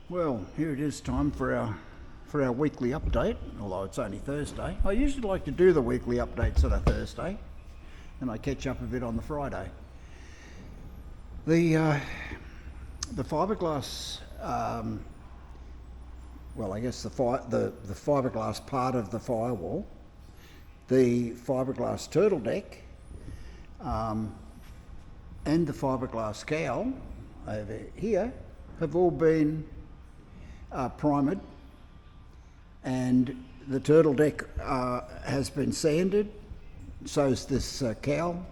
Well, here it is, time for our weekly update, although it's only Thursday. I usually like to do the weekly updates on a Thursday, and I catch up a bit on the Friday. The fiberglass, well, I guess the fiberglass part of the firewall, the fiberglass turtle deck, and the fiberglass cowl over here have all been primered, and the turtle deck has been sanded. So's this cowl,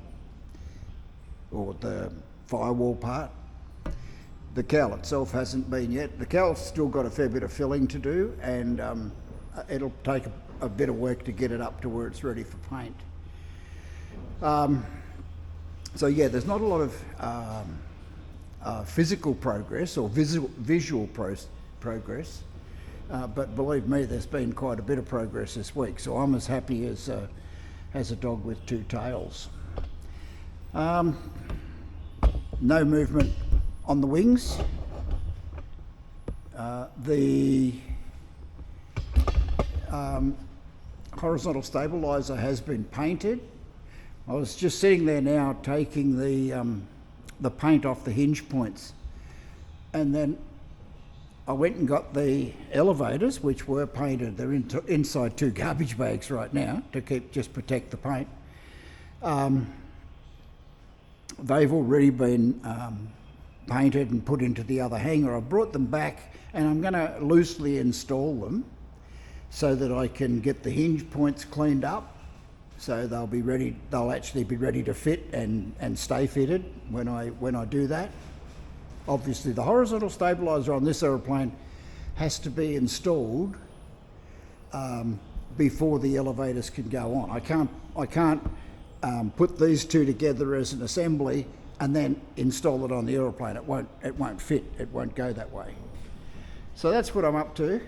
or the firewall part. The cowl itself hasn't been yet. The cowl's still got a fair bit of filling to do, and it'll take a bit of work to get it up to where it's ready for paint. So yeah, there's not a lot of physical progress or visual progress, but believe me, there's been quite a bit of progress this week. So I'm as happy as a dog with two tails. No movement on the wings. The horizontal stabilizer has been painted. I was just sitting there now taking the paint off the hinge points, and then I went and got the elevators, which were painted. They're inside two garbage bags right now to just protect the paint. They've already been painted and put into the other hanger. I brought them back, and I'm going to loosely install them so that I can get the hinge points cleaned up, so they'll be ready. They'll actually be ready to fit and stay fitted when I do that. Obviously, the horizontal stabilizer on this aeroplane has to be installed before the elevators can go on. I can't put these two together as an assembly and then install it on the aeroplane. It won't fit. It won't go that way. So that's what I'm up to.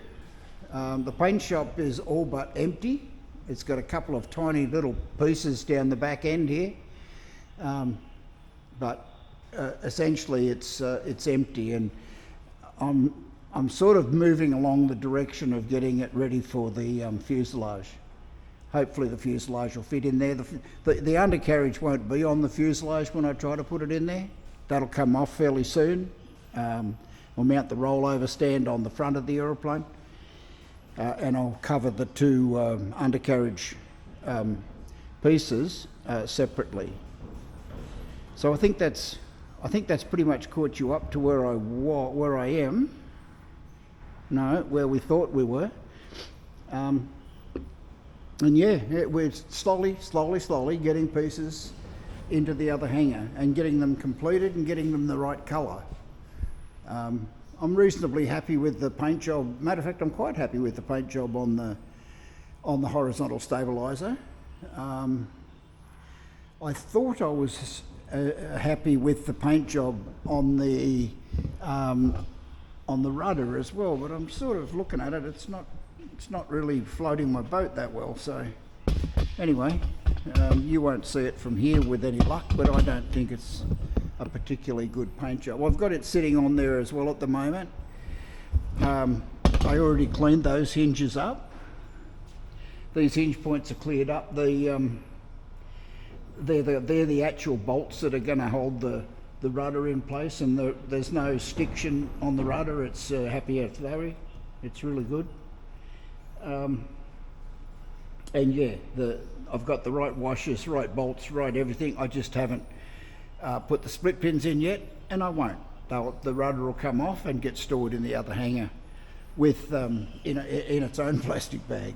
The paint shop is all but empty. It's got a couple of tiny little pieces down the back end here, but essentially it's empty, and I'm sort of moving along the direction of getting it ready for the fuselage. Hopefully the fuselage will fit in there. The undercarriage won't be on the fuselage when I try to put it in there. That'll come off fairly soon. We'll mount the rollover stand on the front of the aeroplane, and I'll cover the two undercarriage pieces separately. So I think that's pretty much caught you up to where I am. No, where we thought we were. And yeah, we're slowly getting pieces into the other hangar and getting them completed and getting them the right colour. I'm reasonably happy with the paint job. Matter of fact, I'm quite happy with the paint job on the horizontal stabiliser. I thought I was happy with the paint job on the rudder as well, but I'm sort of looking at it. It's not really floating my boat that well. So anyway, you won't see it from here with any luck, but I don't think it's a particularly good paint job. I've got it sitting on there as well at the moment. I already cleaned those hinges up. These hinge points are cleared up. They're the actual bolts that are going to hold the rudder in place, and there's no stiction on the rudder. It's Happy Earth Larry. It's really good. And yeah, I've got the right washers, right bolts, right everything. I just haven't put the split pins in yet, and I won't. The rudder will come off and get stored in the other hangar with in its own plastic bag,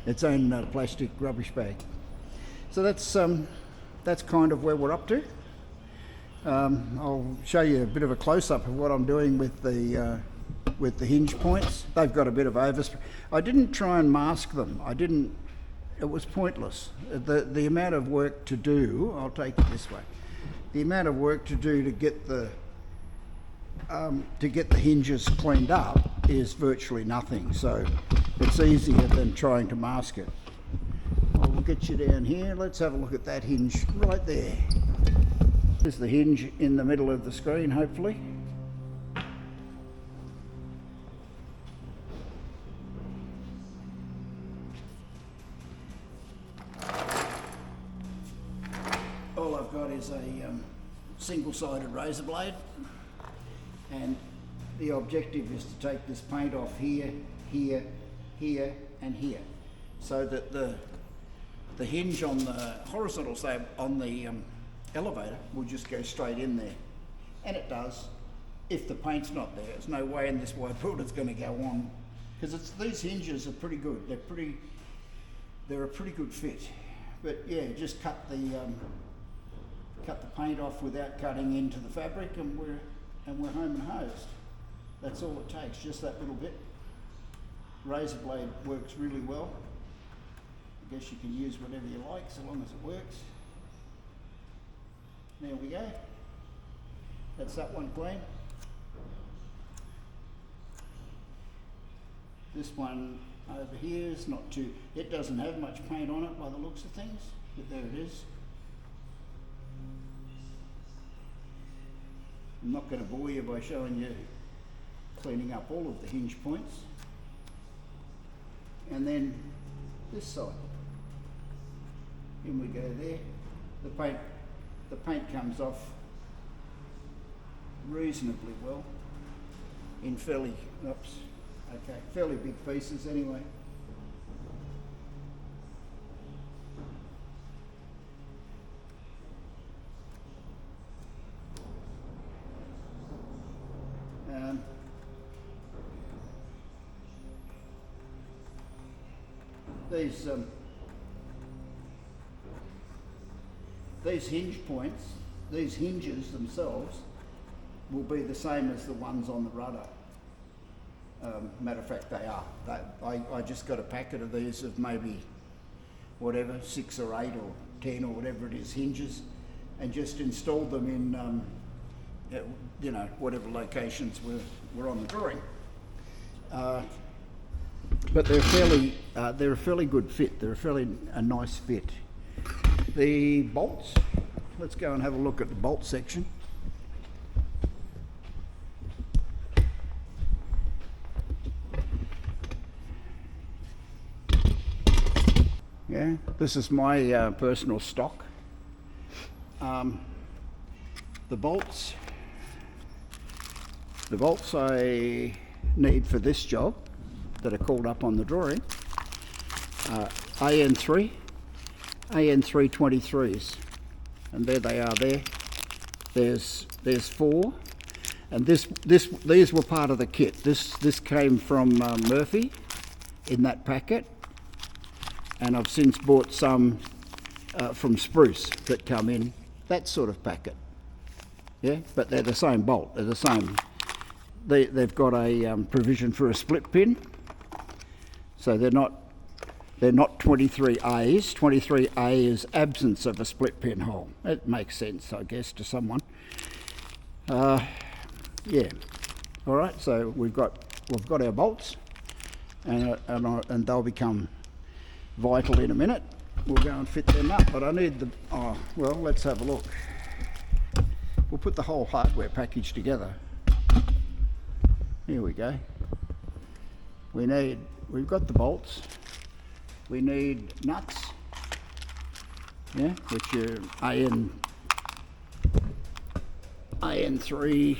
its own plastic rubbish bag. So that's kind of where we're up to. I'll show you a bit of a close-up of what I'm doing with the hinge points. They've got a bit of overspray. I didn't try and mask them. It was pointless. The amount of work to do, I'll take it this way. The amount of work to do to get the hinges cleaned up is virtually nothing. So it's easier than trying to mask it. I'll get you down here. Let's have a look at that hinge right there. There's the hinge in the middle of the screen, hopefully. is a single-sided razor blade, and the objective is to take this paint off here, here, here and here, so that the hinge on the horizontal slab on the elevator will just go straight in there. And it does, if the paint's not there. There's no way in this wide world it's going to go on, because these hinges are pretty good. They're a pretty good fit. But yeah, just cut the paint off without cutting into the fabric, and we're home and hosed. That's all it takes, just that little bit. Razor blade works really well. I guess you can use whatever you like so long as it works. There we go. That's that one clean. This one over here is not too, it doesn't have much paint on it by the looks of things, but there it is. I'm not going to bore you by showing you cleaning up all of the hinge points. And then this side. In we go there. The paint comes off reasonably well in fairly big pieces anyway. These hinge points, these hinges themselves, will be the same as the ones on the rudder. Matter of fact, they are. I just got a packet of these of maybe whatever, 6 or 8 or 10 or whatever it is hinges, and just installed them in whatever locations were on the drawing. But they're a fairly good fit. They're a nice fit. The bolts. Let's go and have a look at the bolt section. Yeah, this is my personal stock. The bolts I need for this job that are called up on the drawing AN323s, and there they are. There's 4, and these were part of the kit. This came from Murphy in that packet, and I've since bought some from Spruce that come in that sort of packet. Yeah, but they're the same bolt. They're the same. They've got a provision for a split pin, so they're not 23As. 23A is absence of a split pin hole. It makes sense, I guess, to someone. Yeah. All right. So we've got our bolts, and they'll become vital in a minute. We'll go and fit them up. But I need well, let's have a look. We'll put the whole hardware package together. Here we go. We've got the bolts. We need nuts, yeah, which are AN3,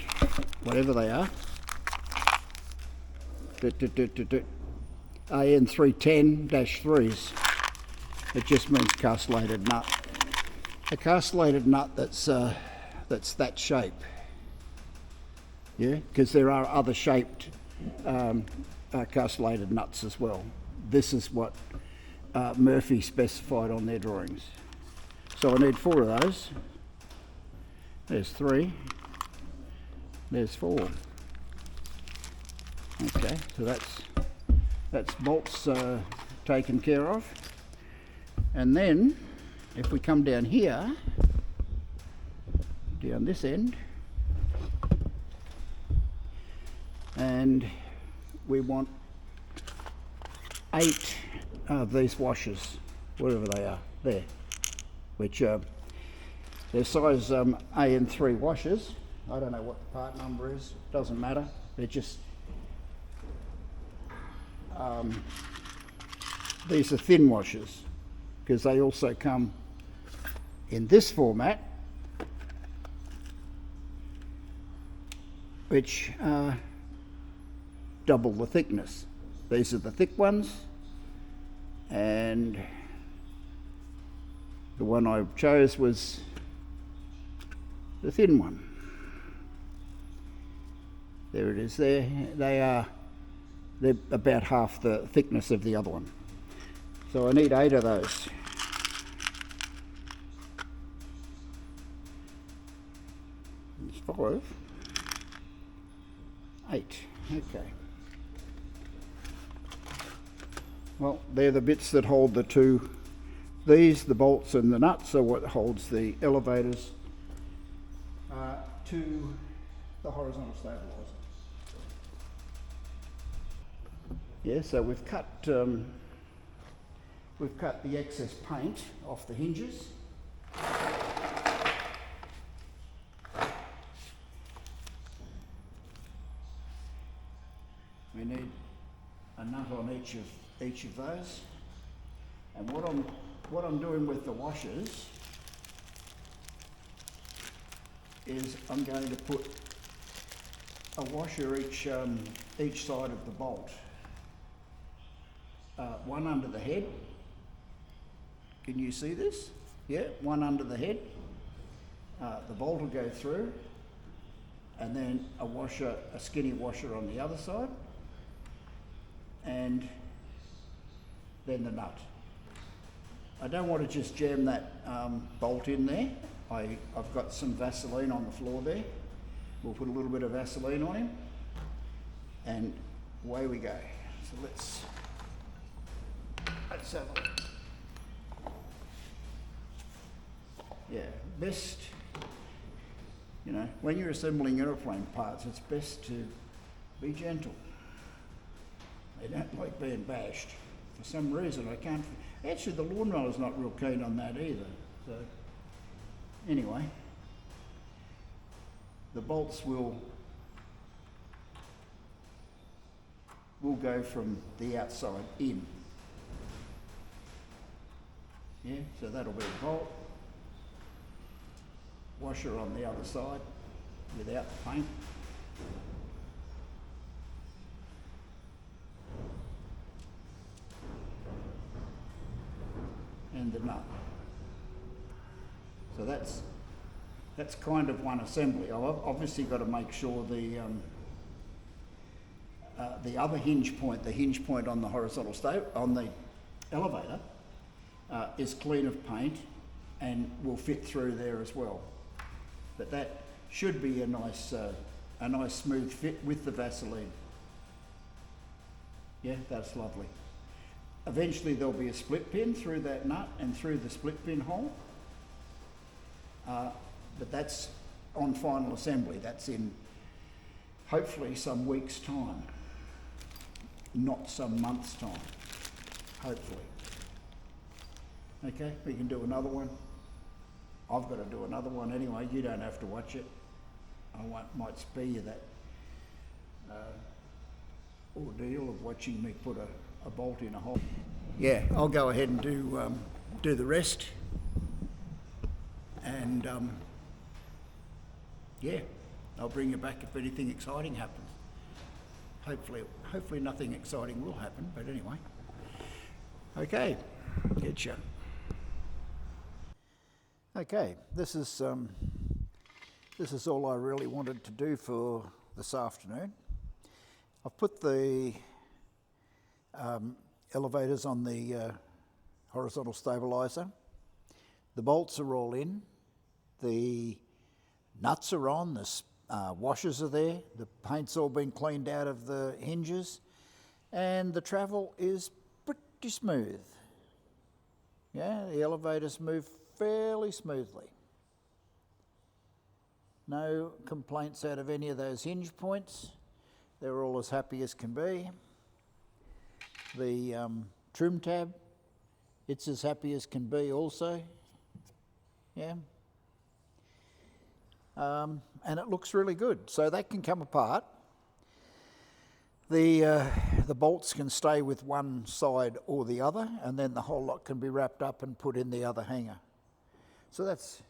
whatever they are. AN310-3s. It just means castellated nut. A castellated nut that's that shape. Yeah, because there are other shaped castellated nuts as well. This is what Murphy specified on their drawings. So I need 4 of those. There's 3. There's 4. Okay, so that's bolts taken care of. And then if we come down here, down this end, and we want 8 of these washers, whatever they are, there, which they're size AN3 washers. I don't know what the part number is, doesn't matter. They're just, these are thin washers, because they also come in this format which are double the thickness. These are the thick ones, and the one I chose was the thin one. There it is there. They're about half the thickness of the other one. So I need 8 of those. There's 5. 8, okay. Well, they're the bits that hold the two. These, the bolts and the nuts, are what holds the elevators to the horizontal stabiliser. Yeah, so we've cut the excess paint off the hinges. We need a nut on each of those, and what I'm doing with the washers is I'm going to put a washer each side of the bolt. One under the head. Can you see this? Yeah, one under the head. The bolt will go through, and then a skinny washer on the other side, and then the nut. I don't want to just jam that bolt in there. I've got some Vaseline on the floor there. We'll put a little bit of Vaseline on him, and away we go. So let's have a look. Yeah, best, you know, when you're assembling aeroplane parts, it's best to be gentle. They don't like being bashed. For some reason, I can't. Actually, the lawnmower's not real keen on that either. So, anyway, the bolts will go from the outside in. Yeah, so that'll be a bolt. Washer on the other side without the paint. And the nut. So that's kind of one assembly. I've obviously got to make sure the other hinge point, the hinge point on the horizontal on the elevator, is clean of paint and will fit through there as well. But that should be a nice smooth fit with the Vaseline. Yeah, that's lovely. Eventually there'll be a split pin through that nut and through the split pin hole. But that's on final assembly. That's in hopefully some weeks' time, not some months' time, hopefully. Okay, we can do another one. I've got to do another one anyway. You don't have to watch it. I might spare you that ordeal of watching me put a bolt in a hole. Yeah, I'll go ahead and do the rest. And yeah, I'll bring you back if anything exciting happens. Hopefully nothing exciting will happen, but anyway. Okay, getcha. Okay, this is all I really wanted to do for this afternoon. I've put the elevators on the horizontal stabiliser. The bolts are all in. The nuts are on. The washers are there. The paint's all been cleaned out of the hinges, and the travel is pretty smooth. Yeah, the elevators move fairly smoothly. No complaints out of any of those hinge points. They're all as happy as can be. The trim tab, it's as happy as can be also. Yeah. And it looks really good. So that can come apart. The bolts can stay with one side or the other, and then the whole lot can be wrapped up and put in the other hanger. So that's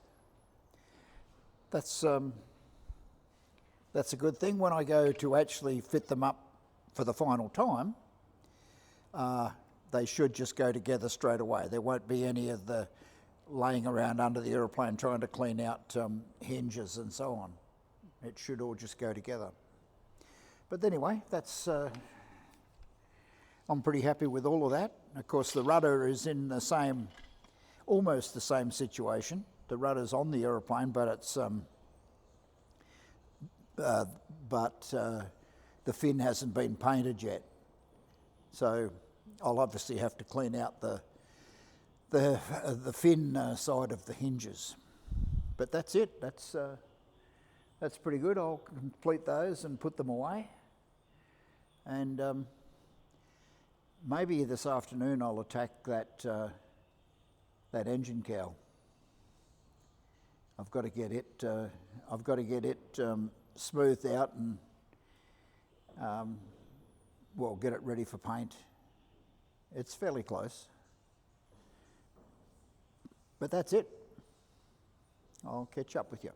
That's a good thing. When I go to actually fit them up for the final time, they should just go together straight away. There won't be any of the laying around under the aeroplane trying to clean out hinges and so on. It should all just go together. But anyway, that's I'm pretty happy with all of that. Of course, the rudder is in the same, almost the same situation. The rudder's on the aeroplane, but it's the fin hasn't been painted yet. So I'll obviously have to clean out the fin side of the hinges. But that's it. That's pretty good. I'll complete those and put them away. And maybe this afternoon I'll attack that engine cowl. I've got to get it smoothed out and get it ready for paint. It's fairly close. But that's it. I'll catch up with you.